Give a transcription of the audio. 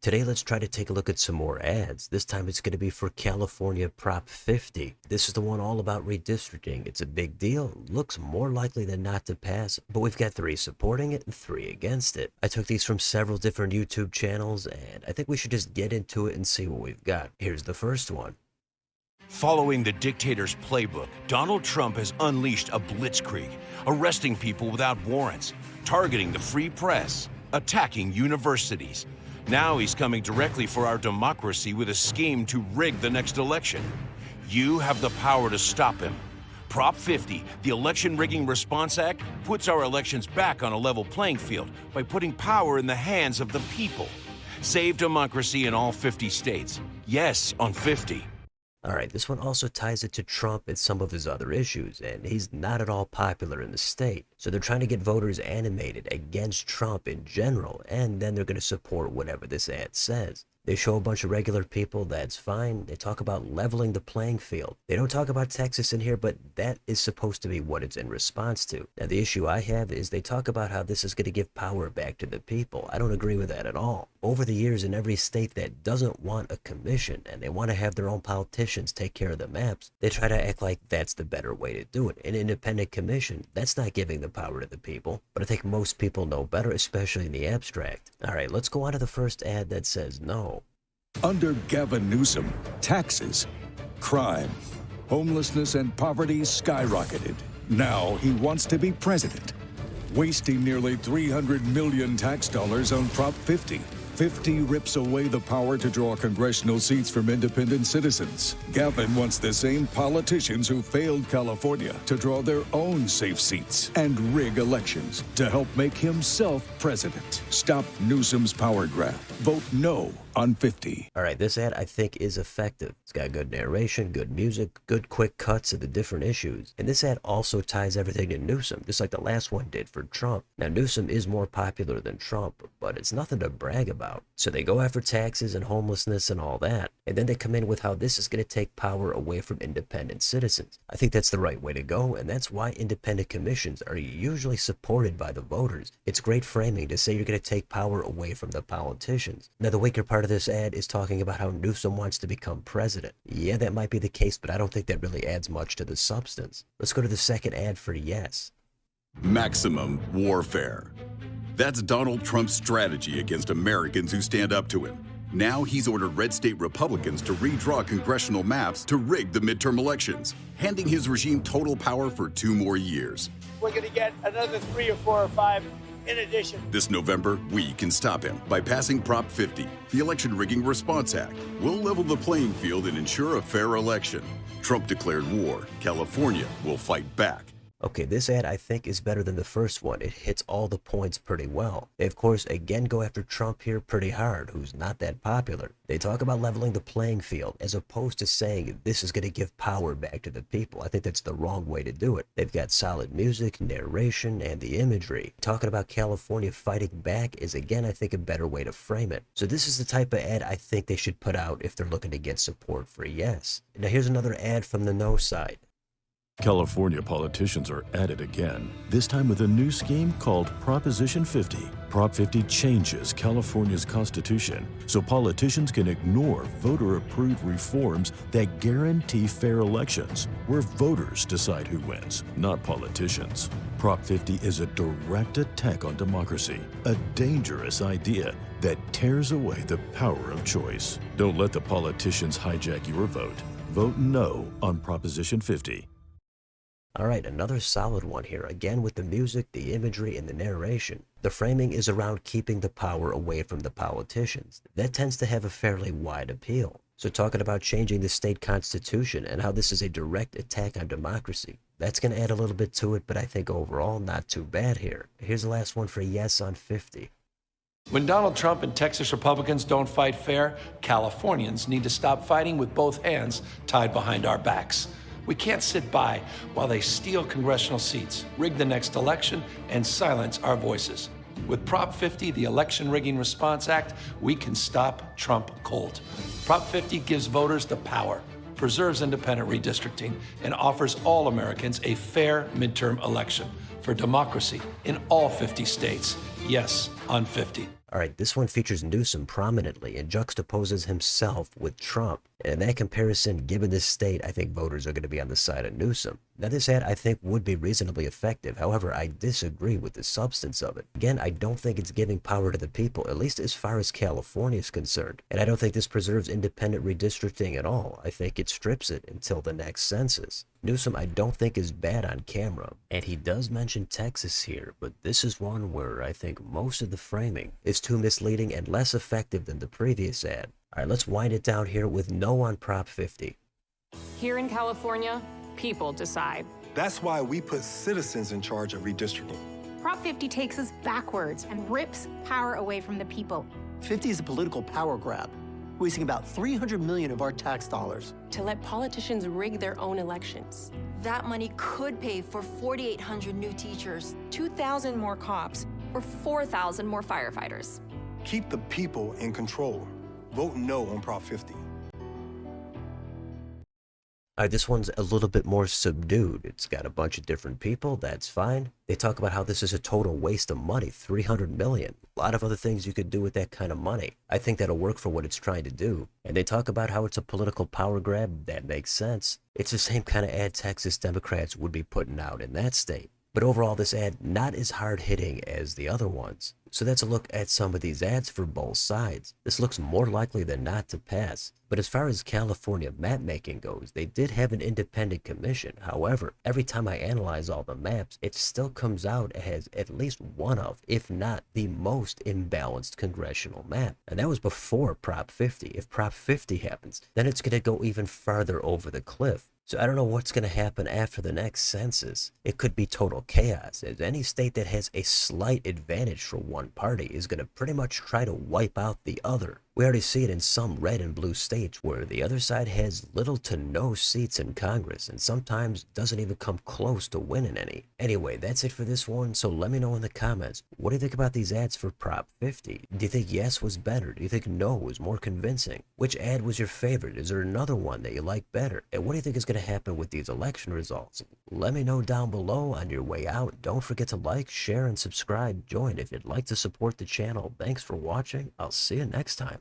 Today, let's try to take a look at some more ads. This time it's going to be for California Prop 50. This is the one all about redistricting. It's a big deal. Looks more likely than not to pass, but we've got 3 supporting it and 3 against it. I took these from several different YouTube channels, and I think we should just get into it and see what we've got. Here's the first one. Following the dictator's playbook, Donald Trump has unleashed a blitzkrieg, arresting people without warrants, targeting the free press, attacking universities. Now he's coming directly for our democracy with a scheme to rig the next election. You have the power to stop him. Prop 50, the Election Rigging Response Act, puts our elections back on a level playing field by putting power in the hands of the people. Save democracy in all 50 states. Yes, on 50. Alright, this one also ties it to Trump and some of his other issues, and he's not at all popular in the state. So they're trying to get voters animated against Trump in general, and then they're going to support whatever this ad says. They show a bunch of regular people, that's fine. They talk about leveling the playing field. They don't talk about Texas in here, but that is supposed to be what it's in response to. Now, the issue I have is they talk about how this is going to give power back to the people. I don't agree with that at all. Over the years, in every state that doesn't want a commission and they want to have their own politicians take care of the maps, they try to act like that's the better way to do it. An independent commission, that's not giving the power to the people. But I think most people know better, especially in the abstract. All right, let's go on to the first ad that says no. Under Gavin Newsom, taxes, crime, homelessness, and poverty skyrocketed. Now he wants to be president, wasting nearly $300 million tax dollars on Prop 50. 50 rips away the power to draw congressional seats from independent citizens. Gavin wants the same politicians who failed California to draw their own safe seats and rig elections to help make himself president. Stop Newsom's power grab. Vote no on 50. All right, this ad I think is effective. It's got good narration, good music, good quick cuts of the different issues. And this ad also ties everything to Newsom, just like the last one did for Trump. Now, Newsom is more popular than Trump, but it's nothing to brag about. So they go after taxes and homelessness and all that. And then they come in with how this is going to take power away from independent citizens. I think that's the right way to go, and that's why independent commissions are usually supported by the voters. It's great framing to say you're going to take power away from the politicians. Now, the weaker part of this ad is talking about how Newsom wants to become president. Yeah, that might be the case, but I don't think that really adds much to the substance. Let's go to the second ad for yes. Maximum warfare. That's Donald Trump's strategy against Americans who stand up to him. Now he's ordered red state Republicans to redraw congressional maps to rig the midterm elections, handing his regime total power for 2 more years. We're going to get another 3 or 4 or 5 in addition. This November, we can stop him by passing Prop 50, the Election Rigging Response Act. We'll level the playing field and ensure a fair election. Trump declared war. California will fight back. Okay, this ad I think is better than the first one. It hits all the points pretty well. They of course again go after Trump here pretty hard, who's not that popular. They talk about leveling the playing field as opposed to saying this is going to give power back to the people. I think that's the wrong way to do it. They've got solid music, narration, and the imagery. Talking about California fighting back is again I think a better way to frame it. So this is the type of ad I think they should put out if they're looking to get support for yes. Now here's another ad from the no side. California politicians are at it again, this time with a new scheme called Proposition 50. Prop 50 changes California's constitution so politicians can ignore voter-approved reforms that guarantee fair elections, where voters decide who wins, not politicians. Prop 50 is a direct attack on democracy, a dangerous idea that tears away the power of choice. Don't let the politicians hijack your vote. Vote no on Proposition 50. Alright, another solid one here, again with the music, the imagery, and the narration. The framing is around keeping the power away from the politicians. That tends to have a fairly wide appeal. So talking about changing the state constitution and how this is a direct attack on democracy. That's going to add a little bit to it, but I think overall not too bad here. Here's the last one for yes on 50. When Donald Trump and Texas Republicans don't fight fair, Californians need to stop fighting with both hands tied behind our backs. We can't sit by while they steal congressional seats, rig the next election, and silence our voices. With Prop 50, the Election Rigging Response Act, we can stop Trump cold. Prop 50 gives voters the power, preserves independent redistricting, and offers all Americans a fair midterm election for democracy in all 50 states. Yes, on 50. Alright, this one features Newsom prominently and juxtaposes himself with Trump. And in that comparison, given this state, I think voters are going to be on the side of Newsom. Now this ad I think would be reasonably effective, however I disagree with the substance of it. Again, I don't think it's giving power to the people, at least as far as California is concerned. And I don't think this preserves independent redistricting at all. I think it strips it until the next census. Newsom I don't think is bad on camera, and he does mention Texas here, but this is one where I think most of the framing is too misleading and less effective than the previous ad. Alright, let's wind it down here with no on Prop 50. Here in California, people decide. That's why we put citizens in charge of redistricting. Prop 50 takes us backwards and rips power away from the people. 50 is a political power grab, wasting about $300 million of our tax dollars. To let politicians rig their own elections. That money could pay for 4,800 new teachers, 2,000 more cops, or 4,000 more firefighters. Keep the people in control. Vote no on Prop 50. Alright, this one's a little bit more subdued. It's got a bunch of different people, that's fine. They talk about how this is a total waste of money, $300 million. A lot of other things you could do with that kind of money. I think that'll work for what it's trying to do. And they talk about how it's a political power grab. That makes sense. It's the same kind of ad Texas Democrats would be putting out in that state. But overall, this ad not as hard-hitting as the other ones. So that's a look at some of these ads for both sides. This looks more likely than not to pass. But as far as California map making goes, they did have an independent commission. However, every time I analyze all the maps, it still comes out as at least one of, if not the most imbalanced congressional map. And that was before Prop 50. If Prop 50 happens, then it's going to go even farther over the cliff. So I don't know what's going to happen after the next census. It could be total chaos, as any state that has a slight advantage for one party is going to pretty much try to wipe out the other. We already see it in some red and blue states where the other side has little to no seats in Congress and sometimes doesn't even come close to winning any. Anyway, that's it for this one, so let me know in the comments. What do you think about these ads for Prop 50? Do you think yes was better? Do you think no was more convincing? Which ad was your favorite? Is there another one that you like better? And what do you think is going to happen with these election results? Let me know down below. On your way out, don't forget to like, share, and subscribe. Join if you'd like to support the channel. Thanks for watching. I'll see you next time.